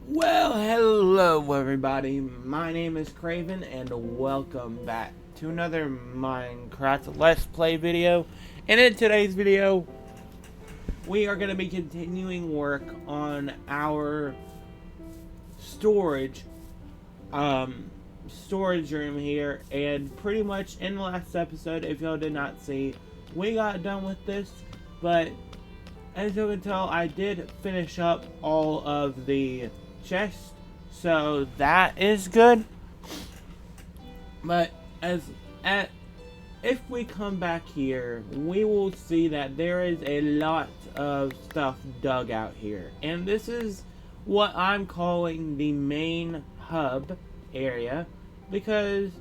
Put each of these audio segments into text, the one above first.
Well, hello everybody. My name is Craven and welcome back to another Minecraft Let's Play video. And in today's video, we are going to be continuing work on our storage storage room here, and pretty much in the last episode, if y'all did not see, we got done with this, but as you can tell, I did finish up all of the chests, so that is good. But if we come back here, we will see that there is a lot of stuff dug out here, and this is what I'm calling the main hub area, because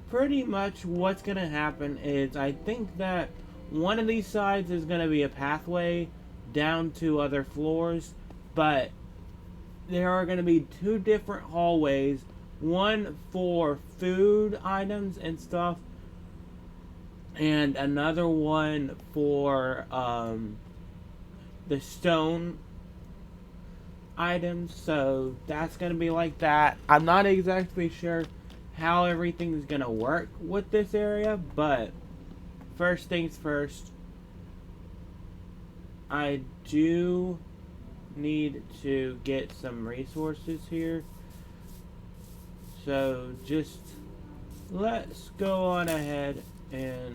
pretty much what's gonna happen is I think that one of these sides is gonna be a pathway down to other floors, but there are going to be two different hallways, one for food items and stuff, and another one for the stone items. So that's going to be like that. I'm not exactly sure how everything's going to work with this area, but first things first, I do need to get some resources here. So just let's go on ahead and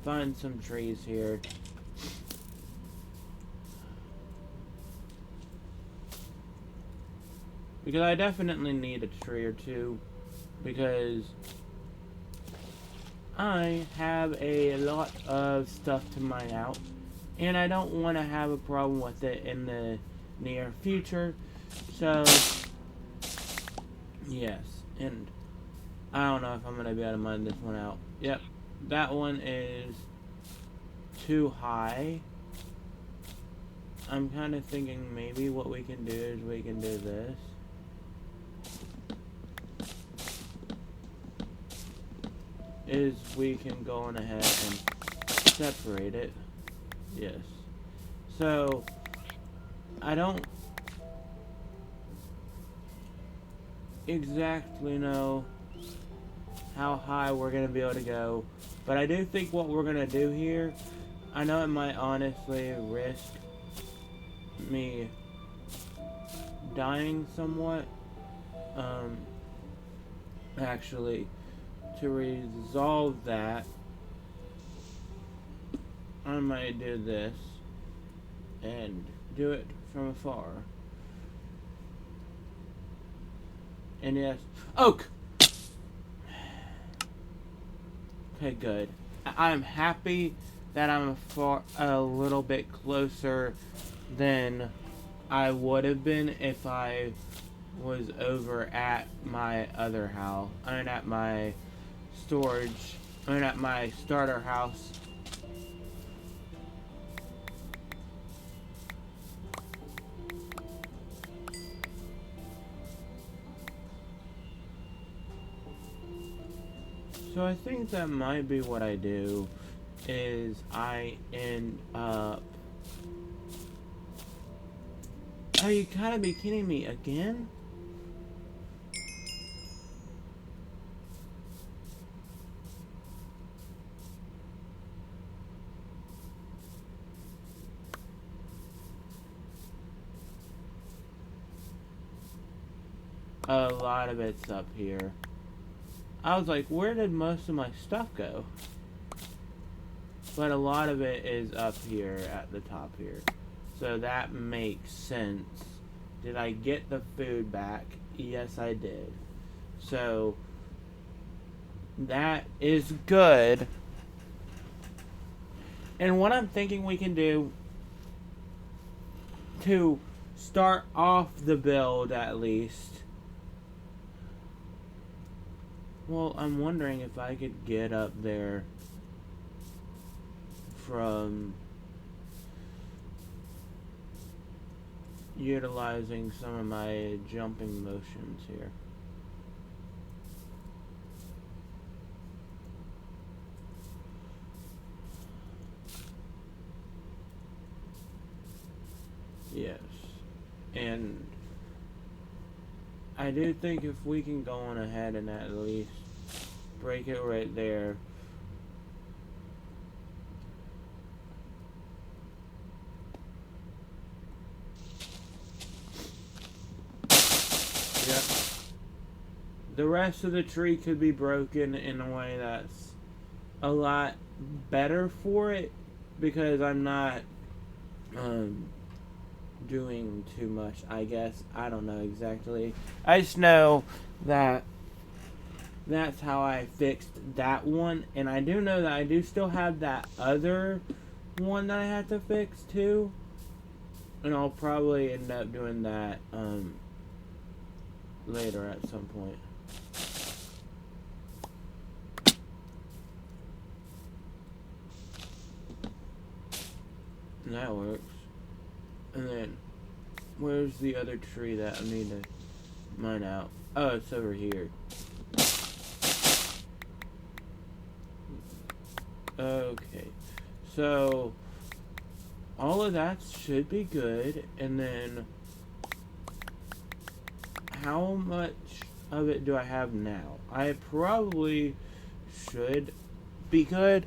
find some trees here. Because I definitely need a tree or two, because I have a lot of stuff to mine out, and I don't want to have a problem with it in the near future. So yes, and I don't know if I'm going to be able to mine this one out. Yep, that one is too high. I'm kind of thinking maybe what we can do is we can do this. Is we can go on ahead and separate it. Yes. So I don't exactly know how high we're going to be able to go, but I do think what we're going to do here, I know it might honestly risk me dying somewhat. Actually, to resolve that, I might do this and do it from afar. And yes, oak! Okay, good. I'm happy that I'm a little bit closer than I would have been if I was over at my other house. I mean, at my storage. I mean, at my starter house. So I think that might be what I do, is I end up... Oh, you gotta be kidding me again? A lot of it's up here. I was like, where did most of my stuff go? But a lot of it is up here at the top here. So that makes sense. Did I get the food back? Yes, I did. So that is good. And what I'm thinking we can do to start off the build, at least. Well, I'm wondering if I could get up there from utilizing some of my jumping motions here. Yes. And I do think if we can go on ahead and at least break it right there. Yep. The rest of the tree could be broken in a way that's a lot better for it because I'm not doing too much, I guess. I don't know exactly. I just know that that's how I fixed that one, and I do know that I do still have that other one that I have to fix too, and I'll probably end up doing that later at some point. And that works. And then, where's the other tree that I need to mine out? Oh, it's over here. Okay. So, all of that should be good. And then, how much of it do I have now? I probably should be good.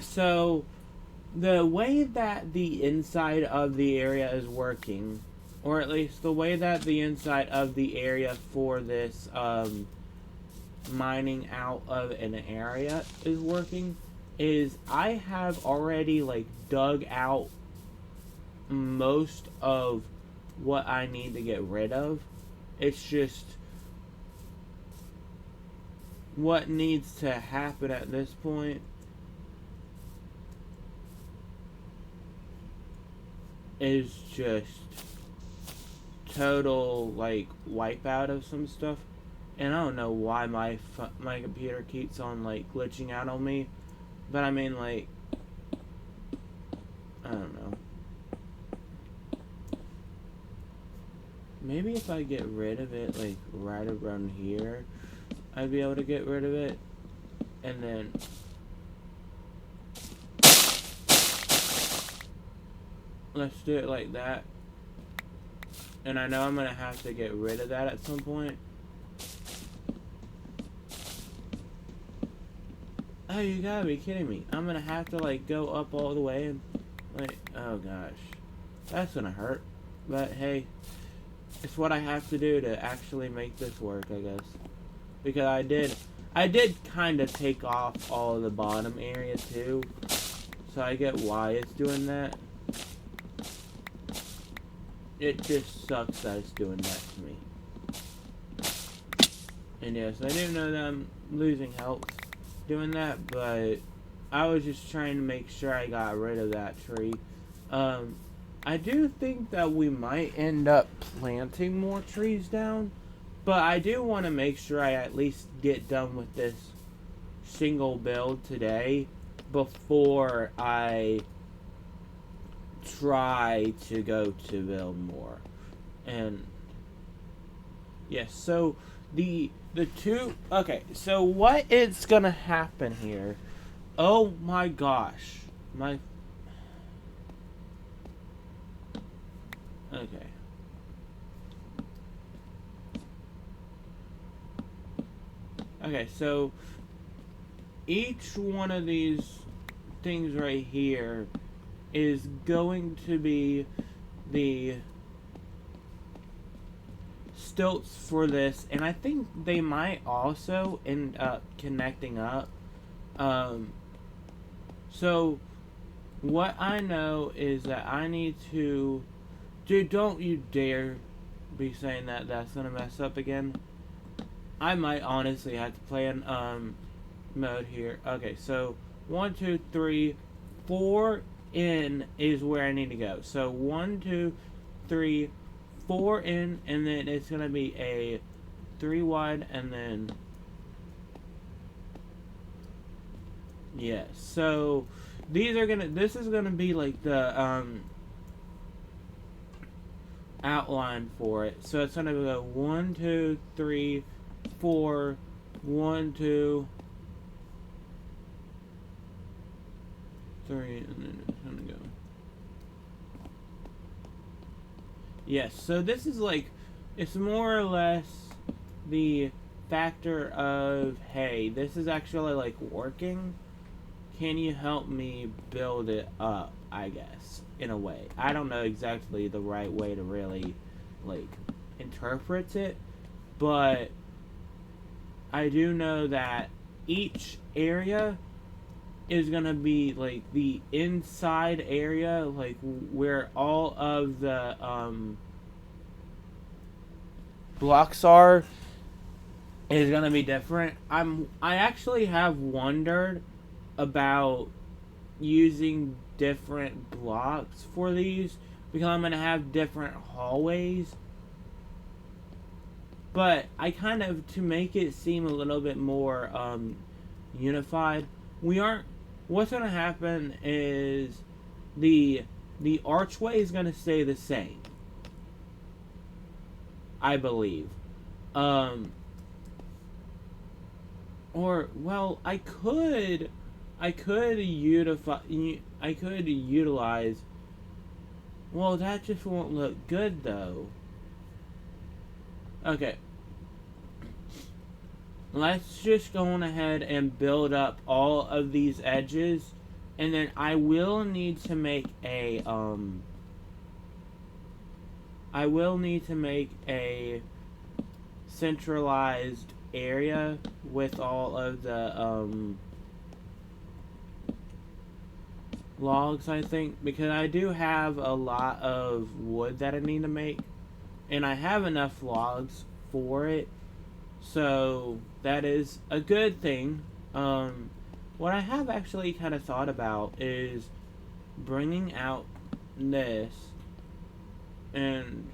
So, the way that the inside of the area is working, or at least the way that the inside of the area for this mining out of an area is working, is I have already like dug out most of what I need to get rid of. It's just what needs to happen at this point is just total like wipeout of some stuff, and I don't know why my computer keeps on like glitching out on me, but I mean like I don't know. Maybe if I get rid of it like right around here, I'd be able to get rid of it, and then let's do it like that. And I know I'm gonna have to get rid of that at some point. Oh, you gotta be kidding me. I'm gonna have to like go up all the way and like, oh gosh. That's gonna hurt. But hey, it's what I have to do to actually make this work, I guess. Because I did kind of take off all of the bottom area too. So I get why it's doing that. It just sucks that it's doing that to me. And yes, I do know that I'm losing health doing that, but I was just trying to make sure I got rid of that tree. I do think that we might end up planting more trees down, but I do want to make sure I at least get done with this single build today before I try to go to build more. And yes, so the two, okay, so what is gonna happen here? Oh my gosh, okay. Okay, so each one of these things right here is going to be the stilts for this, and I think they might also end up connecting up. So what I know is that I need to... Dude, don't you dare be saying that that's gonna mess up again. I might honestly have to play in mode here. Okay, so 1, 2, 3, 4 in is where I need to go. So 1, 2, 3, 4 in, and then it's gonna be a 3 wide, and then yeah. So these are gonna. This is gonna be like the outline for it. So it's gonna go 1, 2, 3, 4, 1, 2, 3, and then it's gonna go Yes, so this is like, it's more or less the factor of, hey, this is actually like working. Can you help me build it up, I guess, in a way. I don't know exactly the right way to really, like, interpret it, but I do know that each area is gonna be, like, the inside area, like, where all of the, blocks are, is gonna be different. I actually have wondered about using different blocks for these because I'm gonna have different hallways. But I kind of, to make it seem a little bit more unified, we aren't. What's gonna happen is the archway is gonna stay the same, I believe. Um, or well, I could utilize. Well, that just won't look good though. Okay, let's just go on ahead and build up all of these edges, and then I will need to make a centralized area with all of the logs, I think, because I do have a lot of wood that I need to make, and I have enough logs for it, so that is a good thing. What I have actually kind of thought about is bringing out this, and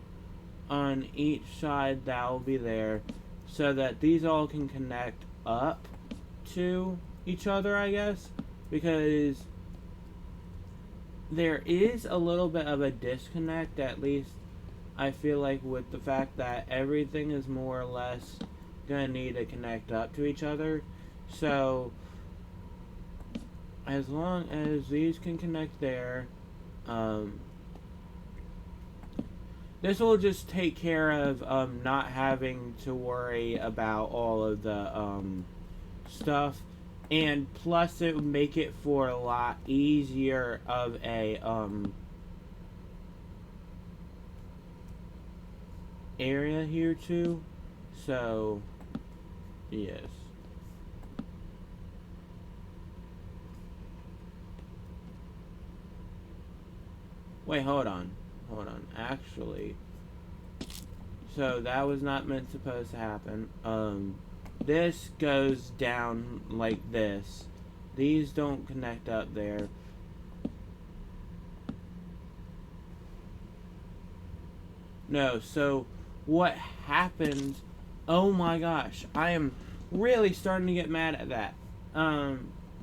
on each side that will be there, so that these all can connect up to each other, I guess, because there is a little bit of a disconnect, at least I feel like, with the fact that everything is more or less gonna need to connect up to each other. So as long as these can connect there, this will just take care of not having to worry about all of the stuff, and plus it would make it for a lot easier of a area here too. So yes. Wait, hold on. Actually, so that was not meant supposed to happen. This goes down like this. These don't connect up there. No, so what happens? Oh my gosh, I am really starting to get mad at that.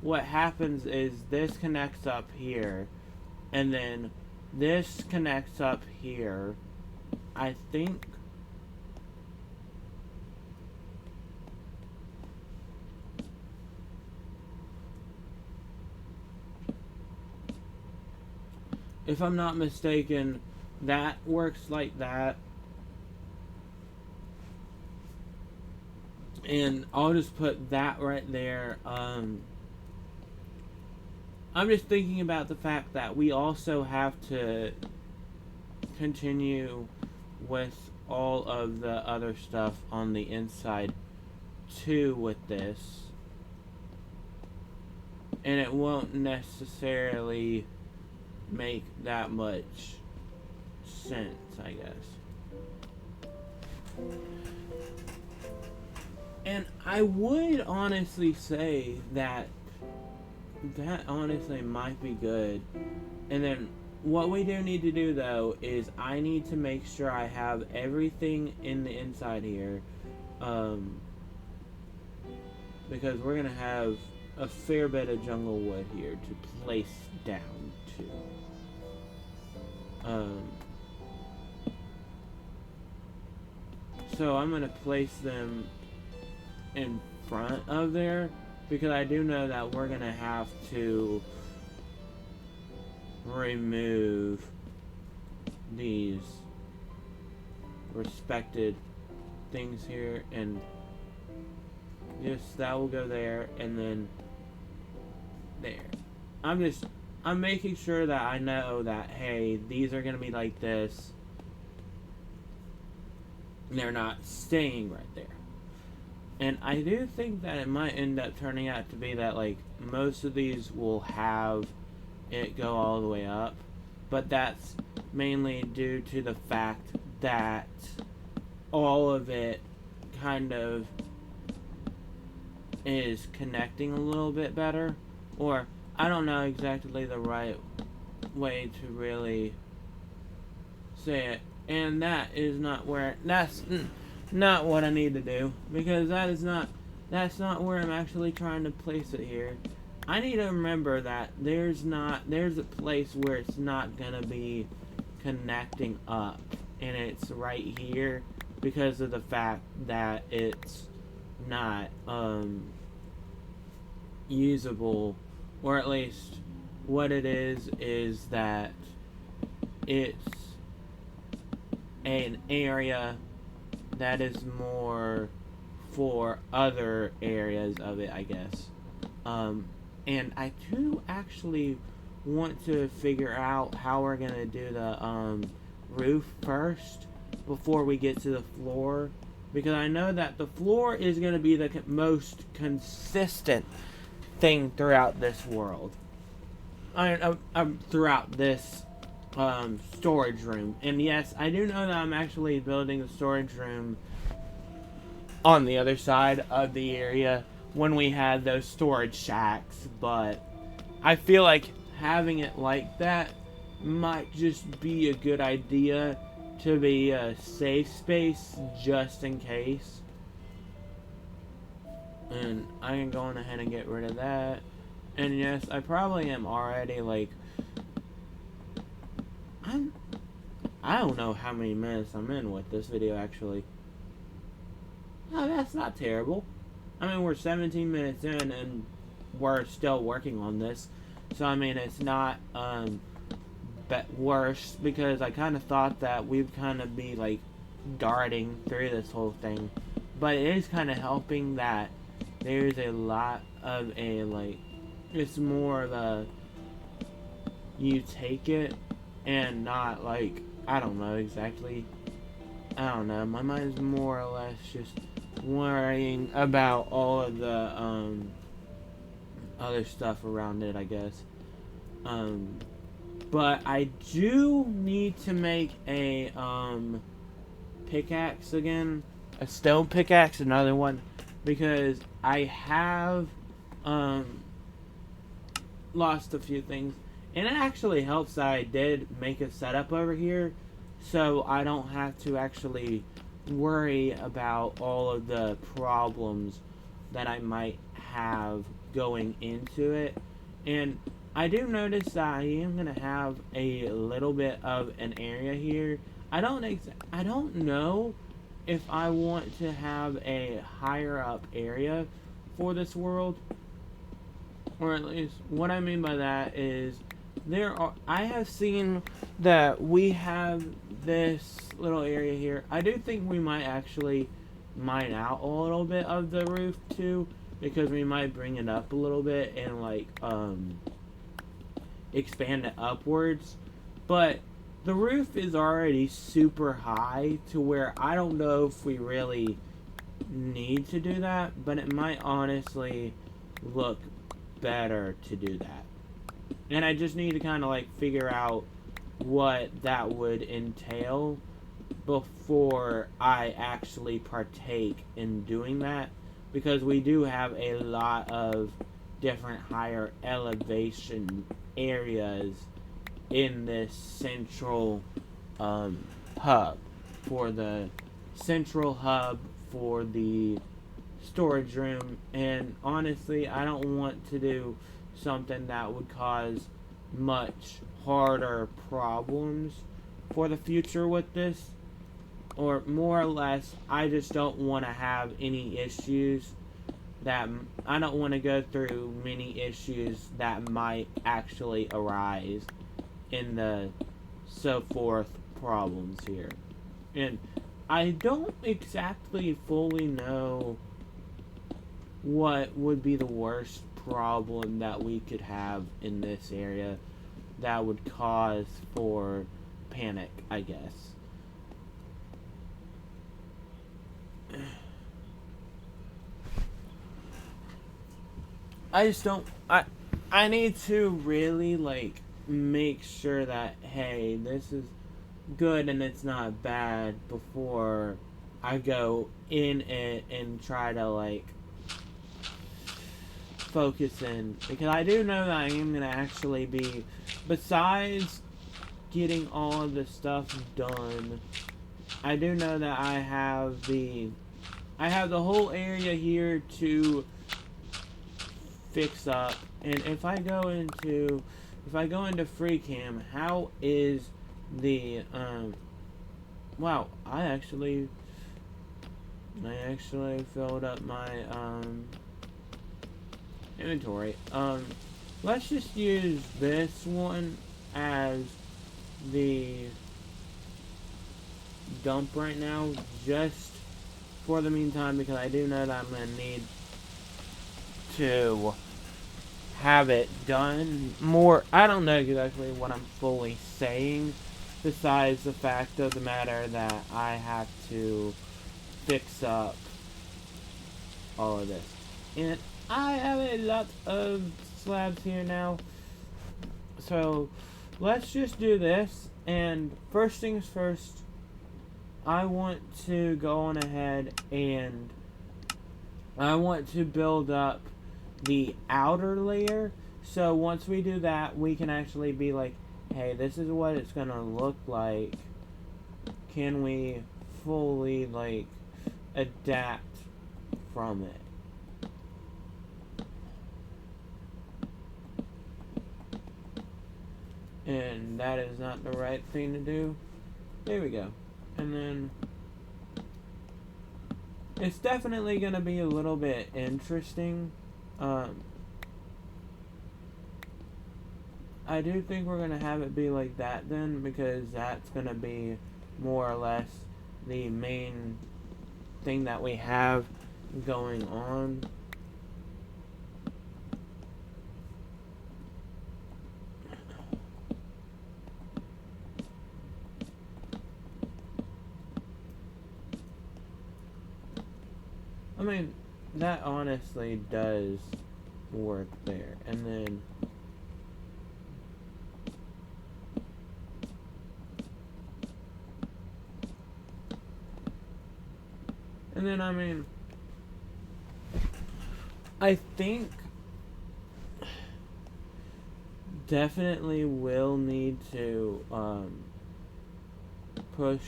What happens is this connects up here, and then this connects up here. I think. If I'm not mistaken, that works like that. And I'll just put that right there. I'm just thinking about the fact that we also have to continue with all of the other stuff on the inside too with this. And it won't necessarily make that much sense, I guess. And I would honestly say that honestly might be good. And then what we do need to do though is I need to make sure I have everything in the inside here, because we're gonna have a fair bit of jungle wood here to place down to. So I'm gonna place them in front of there, because I do know that we're gonna have to remove these respected things here, and just that will go there, and then there. I'm making sure that I know that, hey, these are going to be like this. They're not staying right there. And I do think that it might end up turning out to be that, like, most of these will have it go all the way up. But that's mainly due to the fact that all of it kind of is connecting a little bit better. Or, I don't know exactly the right way to really say it. And that is not where, that's not what I need to do, because that's not where I'm actually trying to place it here. I need to remember that there's a place where it's not gonna be connecting up, and it's right here because of the fact that it's not usable, or at least what it is that it's an area that is more for other areas of it, I guess. And I do actually want to figure out how we're gonna do the roof first before we get to the floor, because I know that the floor is gonna be the most consistent thing throughout this world. Throughout this storage room. And yes, I do know that I'm actually building a storage room on the other side of the area when we had those storage shacks, but I feel like having it like that might just be a good idea to be a safe space just in case. And I am going ahead and get rid of that. And yes, I probably am already like, I don't know how many minutes I'm in with this video, actually. Oh, that's not terrible. I mean, we're 17 minutes in, and we're still working on this. So, I mean, it's not, worse, because I kind of thought that we'd kind of be, like, darting through this whole thing. But it is kind of helping that there's a lot of it's more of a, you take it, and not, like, I don't know exactly. I don't know. My mind's more or less just worrying about all of the other stuff around it, I guess. But I do need to make a pickaxe again, a stone pickaxe, another one, because I have lost a few things. And it actually helps that I did make a setup over here, so I don't have to actually worry about all of the problems that I might have going into it. And I do notice that I am going to have a little bit of an area here. I don't know if I want to have a higher up area for this world, or at least what I mean by that is I have seen that we have this little area here. I do think we might actually mine out a little bit of the roof too, because we might bring it up a little bit and like expand it upwards. But the roof is already super high to where I don't know if we really need to do that, but it might honestly look better to do that. And I just need to kind of like figure out what that would entail before I actually partake in doing that, because we do have a lot of different higher elevation areas in this central hub for the storage room. And honestly, I don't want to do something that would cause much harder problems for the future with this, or more or less I just don't want to have any issues that I don't want to go through many issues that might actually arise in the so forth problems here. And I don't exactly fully know what would be the worst problem that we could have in this area that would cause for panic, I guess. I just don't. I need to really like make sure that hey, this is good and it's not bad before I go in it and try to like focus in, because I do know that I am gonna actually be, besides getting all of the stuff done, I do know that I have the whole area here to fix up. And if I go into free cam, how is the wow, I actually filled up my inventory. Let's just use this one as the dump right now, just for the meantime, because I do know that I'm gonna need to have it done more. I don't know exactly what I'm fully saying, besides the fact of the matter that I have to fix up all of this. And I have a lot of slabs here now, so let's just do this. And first things first, I want to go on ahead and I want to build up the outer layer, so once we do that, we can actually be like, hey, this is what it's gonna look like. Can we fully like adapt from it? And that is not the right thing to do. There we go. And then it's definitely gonna be a little bit interesting. I do think we're gonna have it be like that then, because that's gonna be more or less the main thing that we have going on. I mean, that honestly does work there. And then I mean, I think definitely will need to push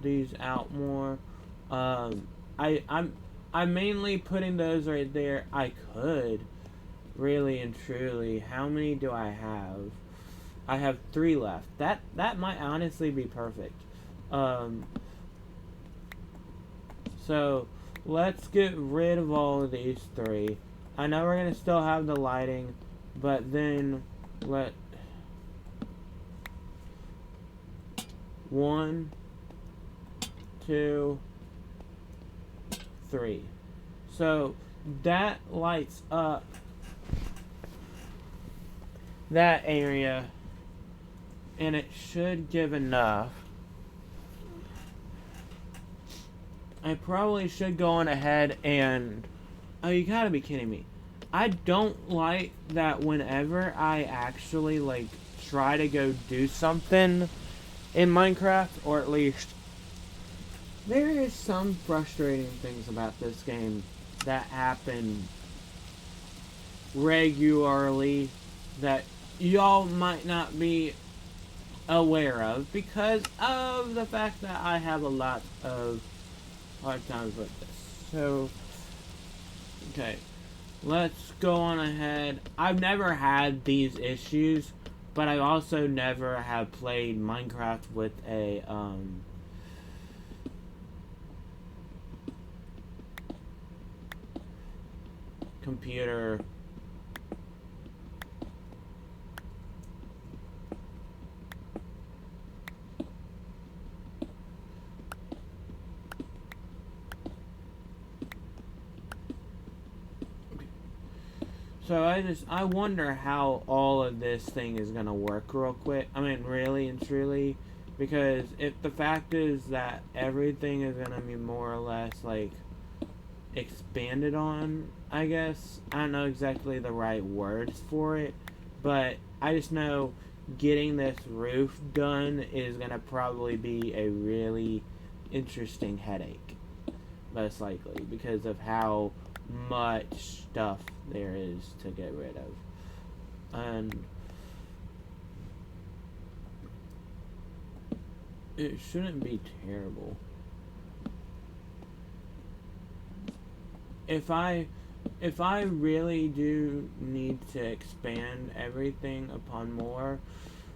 these out more. I'm mainly putting those right there. I could really and truly, how many do I have? I have 3 left. That might honestly be perfect. So let's get rid of all of these 3. I know we're gonna still have the lighting, but then let 1, 2, 3. So that lights up that area, and it should give enough. I probably should go on ahead and... Oh, you gotta be kidding me. I don't like that whenever I actually, like, try to go do something in Minecraft, or at least there is some frustrating things about this game that happen regularly that y'all might not be aware of, because of the fact that I have a lot of hard times with this. So, okay, let's go on ahead. I've never had these issues, but I also never have played Minecraft with a computer So I wonder how all of this thing is gonna work real quick. I mean, really and truly, because if the fact is that everything is gonna be more or less like expanded on, I guess. I don't know exactly the right words for it, but I just know getting this roof done is gonna probably be a really interesting headache, most likely, because of how much stuff there is to get rid of. And it shouldn't be terrible. If I really do need to expand everything upon more,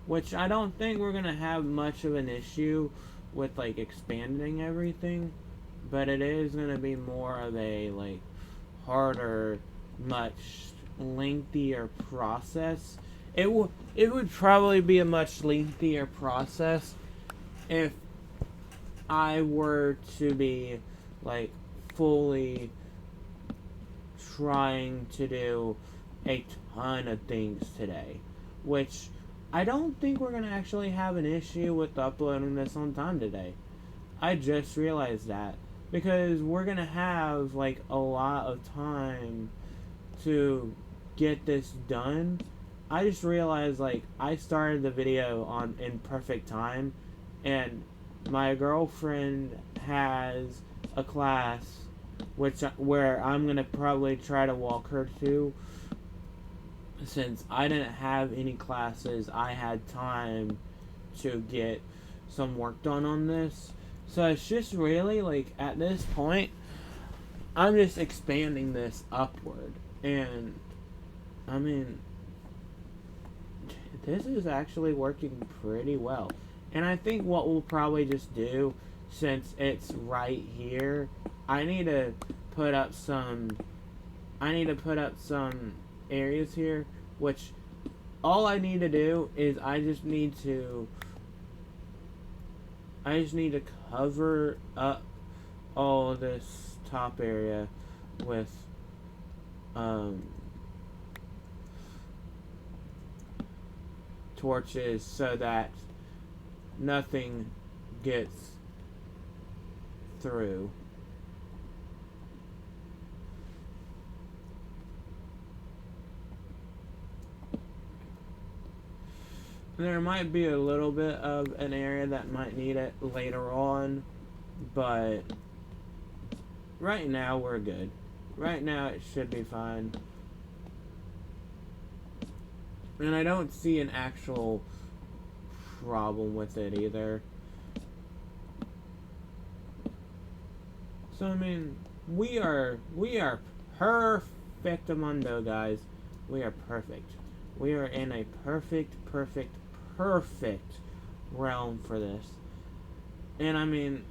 which I don't think we're gonna have much of an issue with like expanding everything, but it is gonna be more of a like harder, much lengthier process. It would probably be a much lengthier process if I were to be like fully trying to do a ton of things today, which I don't think we're gonna actually have an issue with uploading this on time today. I just realized that because we're gonna have like a lot of time to get this done. I just realized like I started the video on in perfect time, and my girlfriend has a class where I'm gonna probably try to walk her to. Since I didn't have any classes, I had time to get some work done on this. So it's just really like at this point, I'm just expanding this upward, and I mean, this is actually working pretty well. And I think what we'll probably just do, since it's right here, I need to put up some areas here, which all I need to do is I just need to cover up all of this top area with torches so that nothing gets through. There might be a little bit of an area that might need it later on, but right now we're good. Right now it should be fine. And I don't see an actual problem with it either. So I mean, we are perfectamundo, guys. We are perfect. We are in a perfect realm for this. And I mean,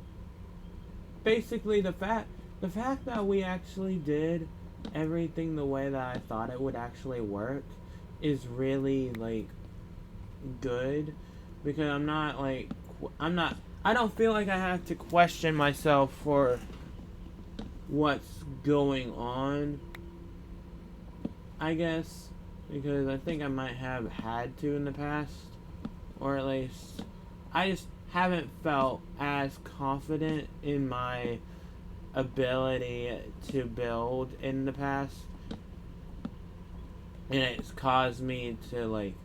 basically the fact that we actually did everything the way that I thought it would actually work is really like good, because I don't feel like I have to question myself for what's going on, I guess, because I think I might have had to in the past, or at least I just haven't felt as confident in my ability to build in the past, and it's caused me to like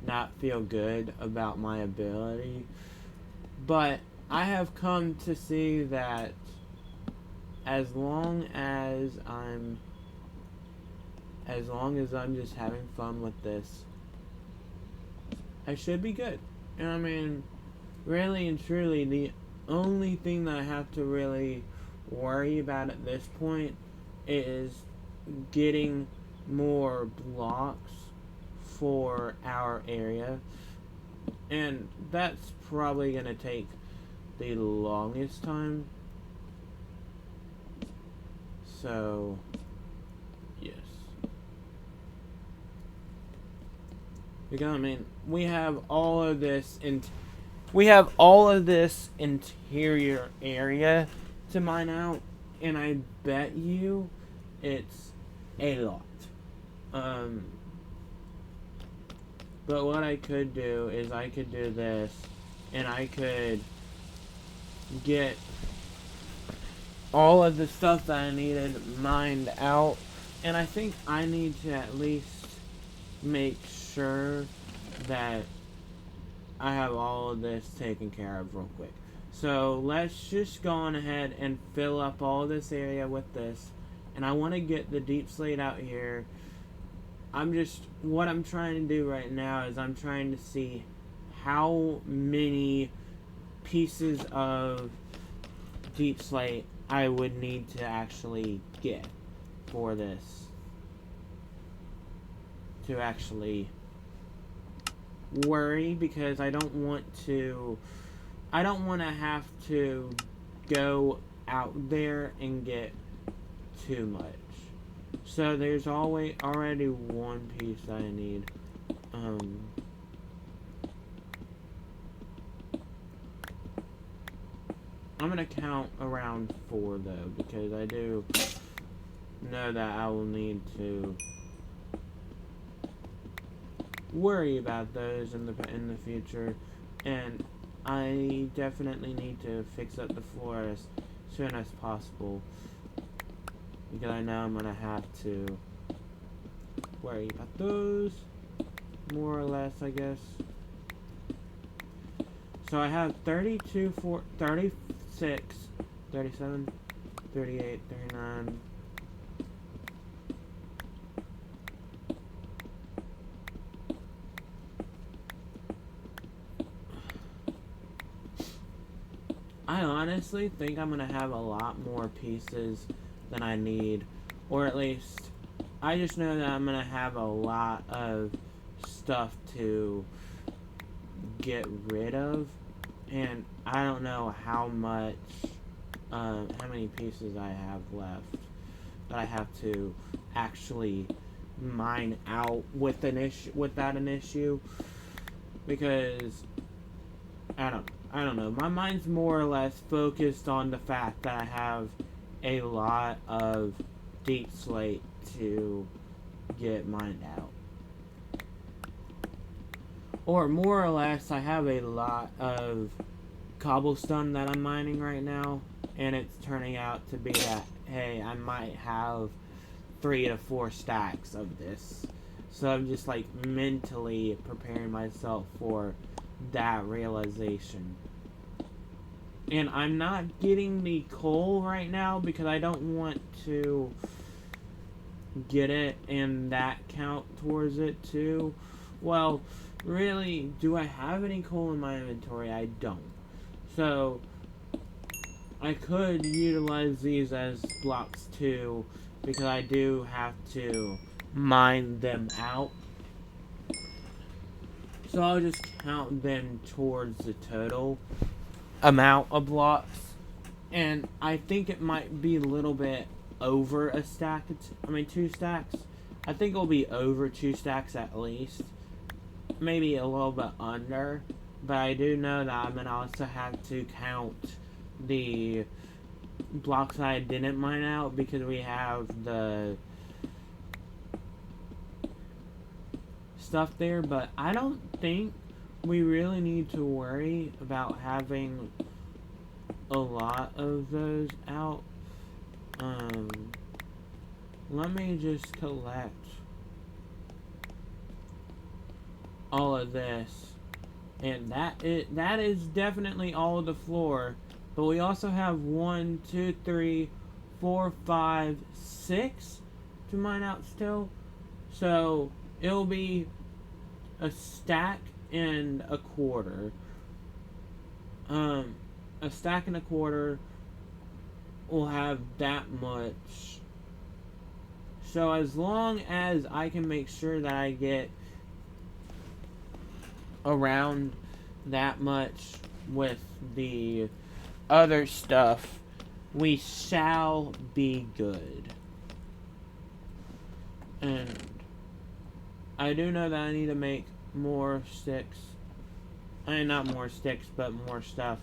not feel good about my ability. But I have come to see that as long as I'm just having fun with this, I should be good. And I mean, really and truly, the only thing that I have to really worry about at this point is getting more blocks for our area, and that's probably going to take the longest time. So yes, because I mean, we have all of this interior area to mine out, and I bet you it's a lot. Um, but what I could do is I could do this, and I could get all of the stuff that I needed mined out, and I think I need to at least make sure that I have all of this taken care of real quick. So let's just go on ahead and fill up all this area with this, and I want to get the deep slate out here. What I'm trying to do right now is I'm trying to see how many pieces of deep slate I would need to actually get for this to actually worry, because I don't want to have to go out there and get too much. So there's already one piece that I need. I'm gonna count around 4 though, because I do know that I will need to worry about those in the future, and I definitely need to fix up the floor as soon as possible, because I know I'm gonna have to worry about those, more or less, I guess. So I have 32, 36, 37, 38, 39. I honestly think I'm gonna have a lot more pieces than I need, or at least I just know that I'm gonna have a lot of stuff to get rid of, and I don't know how many pieces I have left that I have to actually mine out without an issue, because I don't know. My mind's more or less focused on the fact that I have a lot of deep slate to get mined out. Or more or less, I have a lot of cobblestone that I'm mining right now, and it's turning out to be that, hey, I might have 3 to 4 stacks of this. So I'm just like mentally preparing myself for that realization. And I'm not getting the coal right now because I don't want to get it and that count towards it too. Well, really, do I have any coal in my inventory? I don't. So I could utilize these as blocks too, because I do have to mine them out. So I'll just count them towards the total amount of blocks. And I think it might be a little bit over a stack. 2 stacks. I think it'll be over 2 stacks at least. Maybe a little bit under. But I do know that I'm going to also have to count the blocks I didn't mine out, because we have the stuff there. But I don't think we really need to worry about having a lot of those out. Let me just collect all of this, and that is definitely all of the floor. But we also have 1, 2, 3, 4, 5, 6 to mine out still. So it'll be a stack and a quarter. A stack and a quarter will have that much. So as long as I can make sure that I get around that much with the other stuff, we shall be good. And I do know that I need to make more sticks. Not more sticks, but more stuff.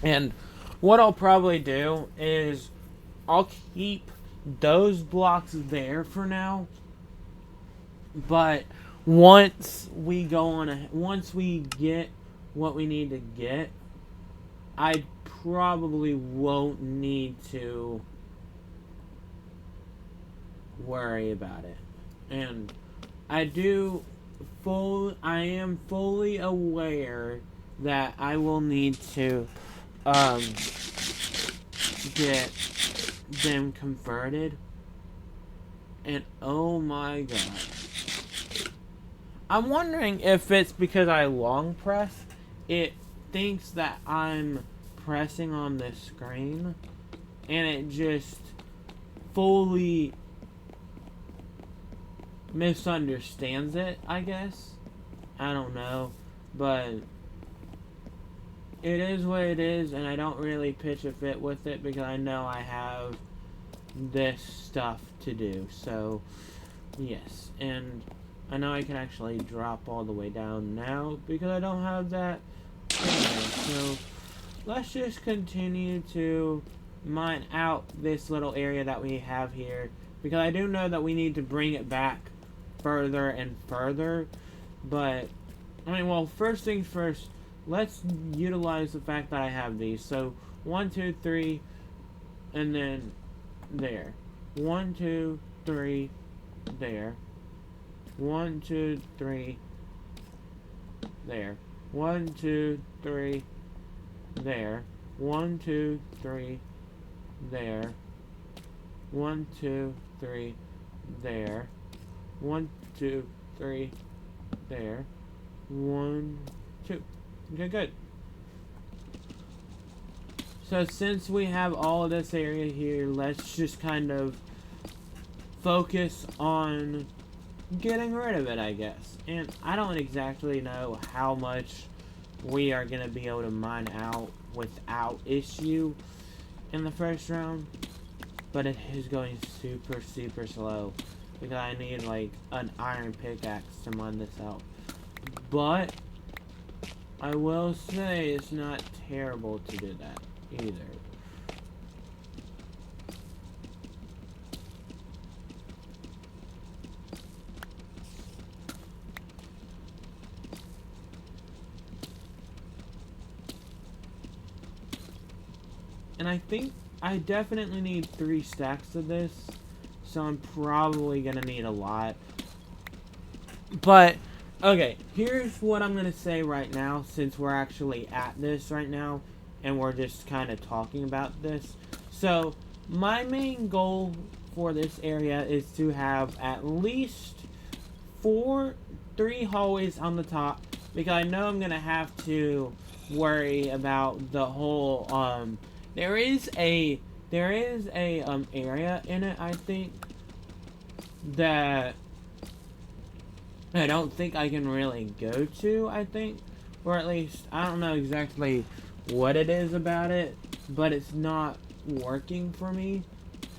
And what I'll probably do is I'll keep those blocks there for now, But once we once we get what we need to get, I probably won't need to worry about it. And I am fully aware that I will need to get them converted. And oh my god. I'm wondering if it's because I long press, it thinks that I'm pressing on this screen, and it just fully misunderstands it, I guess. I don't know. But it is what it is, and I don't really pitch a fit with it because I know I have this stuff to do. So, yes. And I know I can actually drop all the way down now because I don't have that. So, let's just continue to mine out this little area that we have here, because I do know that we need to bring it back further and further. But, I mean, well, first things first, let's utilize the fact that I have these. So, 1, 2, 3, and then there. 1, 2, 3, there. 1, 2, 3, there. 1, 2, 3, there. 1, 2, 3, there. 1, 2, 3, there. 1, 2, 3, there. 1, 2. Okay, good. So since we have all of this area here, let's just kind of focus on getting rid of it, I guess. And I don't exactly know how much we are going to be able to mine out without issue in the first round, but it is going super, super slow because I need like an iron pickaxe to mine this out. But I will say it's not terrible to do that either. And I think I definitely need 3 stacks of this, so I'm probably gonna need a lot. But, okay, here's what I'm gonna say right now, since we're actually at this right now, and we're just kind of talking about this. So, my main goal for this area is to have at least 3 hallways on the top, because I know I'm gonna have to worry about the whole, there is a area in it, I think, that I don't think I can really go to, I think. Or at least, I don't know exactly what it is about it, but it's not working for me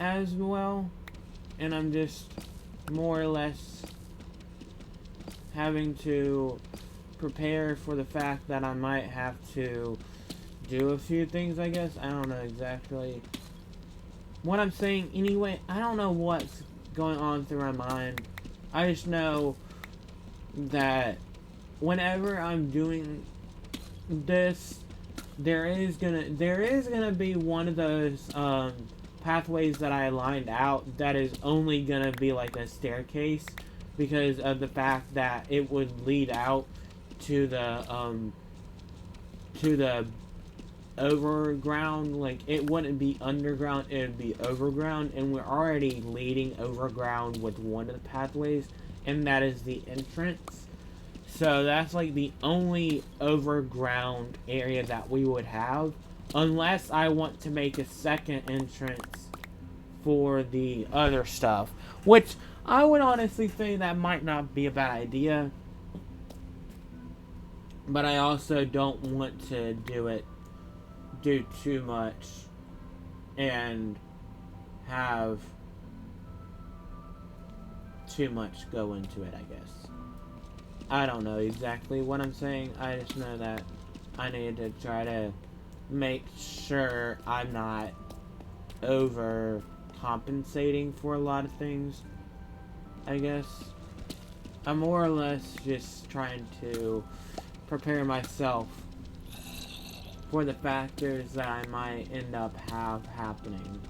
as well. And I'm just more or less having to prepare for the fact that I might have to do a few things, I guess. I don't know exactly what I'm saying. Anyway, I don't know what's going on through my mind. I just know that whenever I'm doing this, there is gonna be one of those pathways that I lined out that is only gonna be like a staircase, because of the fact that it would lead out to the overground. Like, it wouldn't be underground, it would be overground, and we're already leading overground with one of the pathways, and that is the entrance. So that's like the only overground area that we would have, unless I want to make a second entrance for the other stuff, which I would honestly say that might not be a bad idea, but I also don't want to do too much and have too much go into it, I guess. I don't know exactly what I'm saying. I just know that I need to try to make sure I'm not overcompensating for a lot of things, I guess. I'm more or less just trying to prepare myself for the factors that I might end up happening.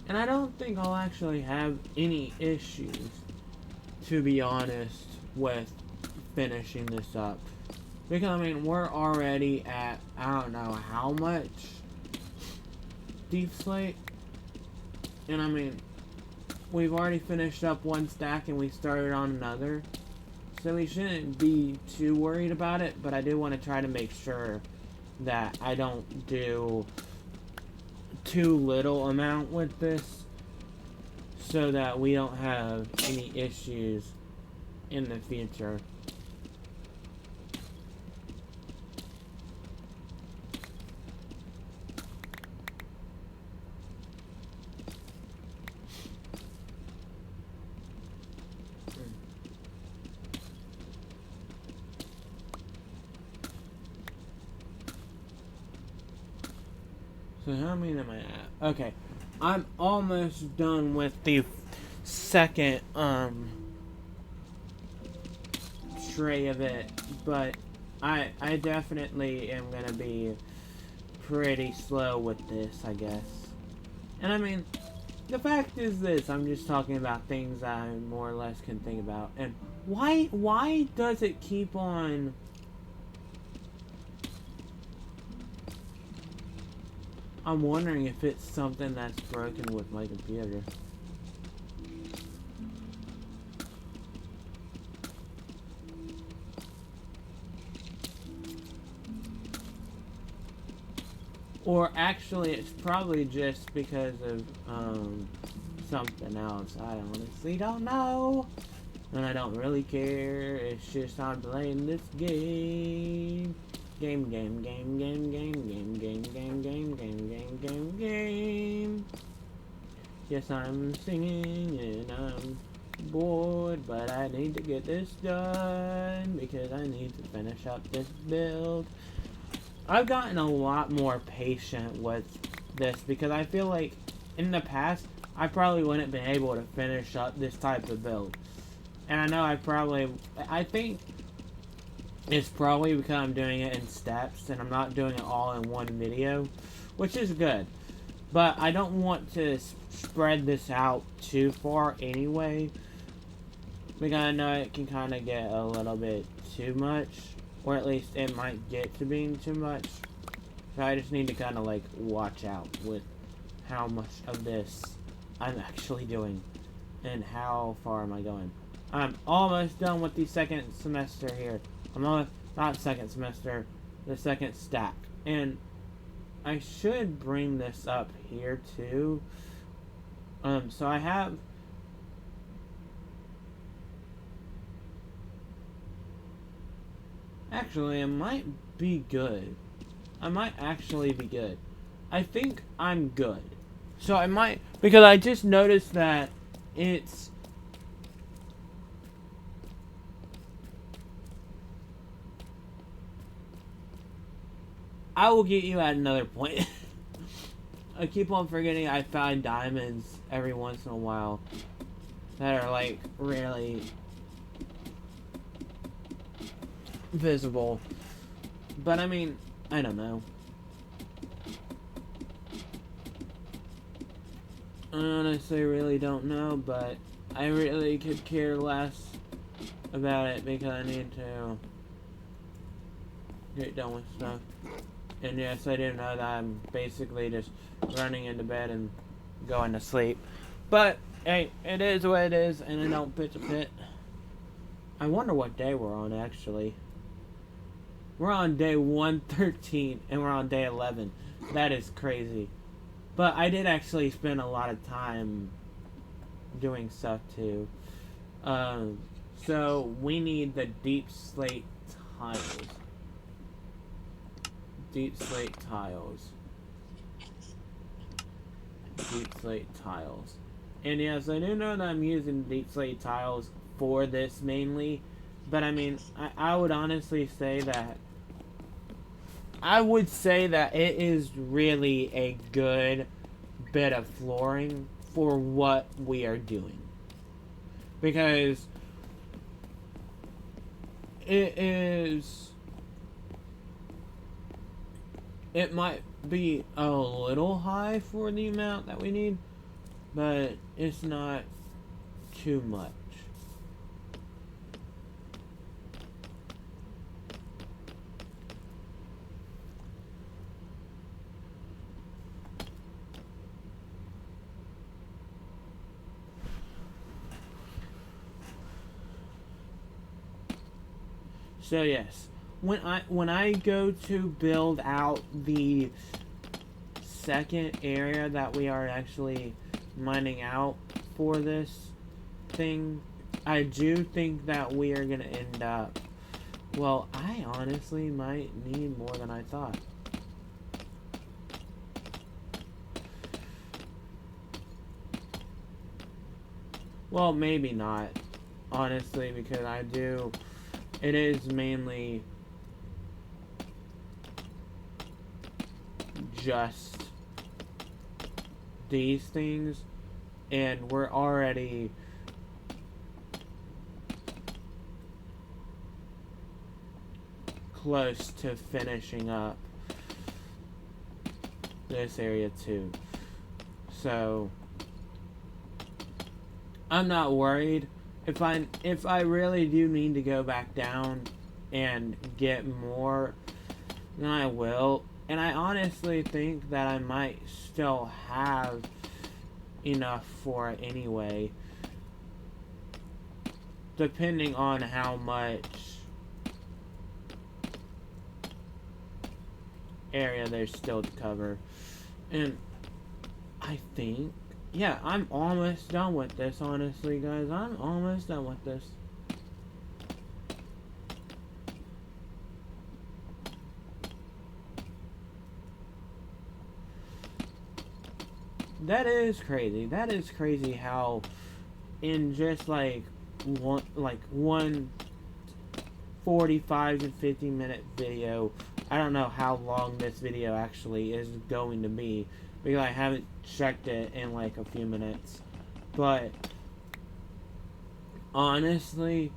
And I don't think I'll actually have any issues, to be honest, with finishing this up. Because, I mean, we're already at, I don't know how much Deep Slate. And, I mean, we've already finished up one stack and we started on another. So we shouldn't be too worried about it. But I do want to try to make sure that I don't do too little amount with this, so that we don't have any issues in the future. So how many am I at? Okay, I'm almost done with the second tray of it, but I definitely am gonna be pretty slow with this, I guess. And I mean, the fact is this, I'm just talking about things I more or less can think about. And why does it keep on... I'm wondering if it's something that's broken with my computer. Or actually, it's probably just because of something else. I honestly don't know. And I don't really care. It's just I'm playing this game. Game. Yes, I'm singing and I'm bored, but I need to get this done because I need to finish up this build. I've gotten a lot more patient with this because I feel like in the past I probably wouldn't have been able to finish up this type of build. And I know I think it's probably because I'm doing it in steps and I'm not doing it all in one video, which is good. But I don't want to spread this out too far anyway, because I know it can kind of get a little bit too much, or at least it might get to being too much. So I just need to kind of like watch out with how much of this I'm actually doing and how far am I going. I'm almost done with the second semester here. Not second semester, the second stack. And I should bring this up here too. So I have... Actually, it might be good. I might actually be good. I think I'm good. So I might... Because I just noticed that it's... I will get you at another point. I keep on forgetting I find diamonds every once in a while that are like really visible. But I mean, I don't know. I honestly really don't know, but I really could care less about it because I need to get done with stuff. And yes, I do know that I'm basically just running into bed and going to sleep. But, hey, it is what it is, and I don't pitch a fit. I wonder what day we're on, actually. We're on day 113, and we're on day 11. That is crazy. But I did actually spend a lot of time doing stuff, too. So, we need the deep slate tiles. Deep slate tiles. Deep slate tiles. And yes, I do know that I'm using deep slate tiles for this mainly. But I mean, I would honestly say that I would say that it is really a good bit of flooring for what we are doing. Because it might be a little high for the amount that we need, but it's not too much. So yes, when I go to build out the second area that we are actually mining out for this thing, I do think that we are gonna end up, well, I honestly might need more than I thought. Well, maybe not, honestly, because it is mainly just these things, and we're already close to finishing up this area too. So I'm not worried. If I really do need to go back down and get more, then I will. And I honestly think that I might still have enough for it anyway, depending on how much area there's still to cover. And I think, yeah, I'm almost done with this, honestly, guys. I'm almost done with this. That is crazy. That is crazy how in just like one 45 to 50 minute video, I don't know how long this video actually is going to be, because I haven't checked it in like a few minutes. But honestly,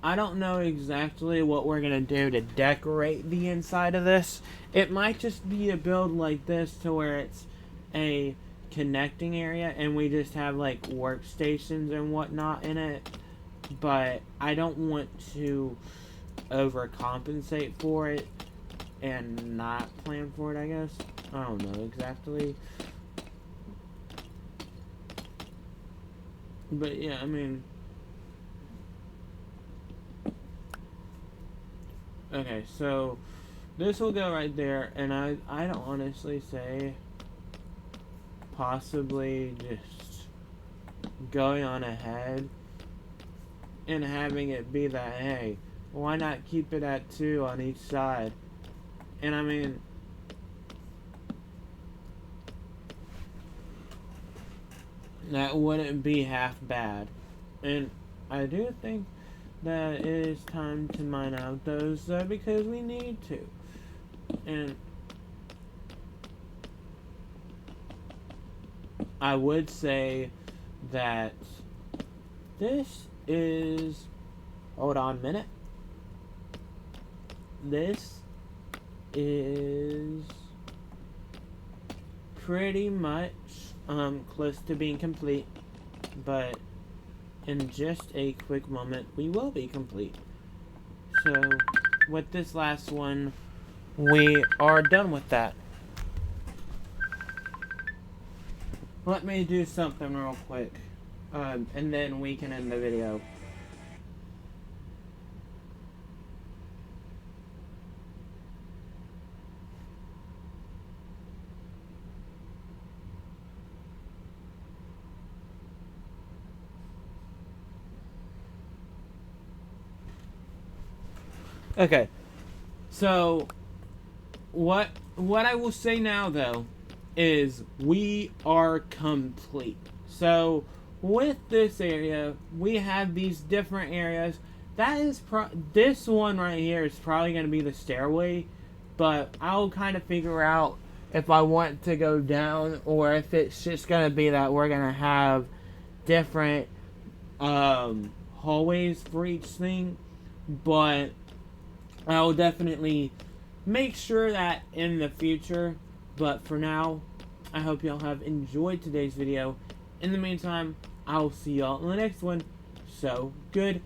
I don't know exactly what we're gonna do to decorate the inside of this. It might just be a build like this to where it's a connecting area and we just have like workstations and whatnot in it. But I don't want to overcompensate for it and not plan for it, I guess. I don't know exactly. But yeah, I mean, okay, so this will go right there, and I'd honestly say possibly just going on ahead and having it be that, hey, why not keep it at 2 on each side? And I mean, that wouldn't be half bad. And I do think that it is time to mine out those, though, because we need to. And I would say that this is, hold on a minute, this is pretty much close to being complete, but in just a quick moment we will be complete. So with this last one, we are done with that. Let me do something real quick, and then we can end the video. Okay, so what I will say now, though, is we are complete. So with this area, we have these different areas. That is this one right here is probably going to be the stairway but I'll kind of figure out if I want to go down or if it's just gonna be that we're gonna have different hallways for each thing. But I'll definitely make sure that in the future. But for now, I hope y'all have enjoyed today's video. In the meantime, I'll see y'all in the next one. So, goodbye.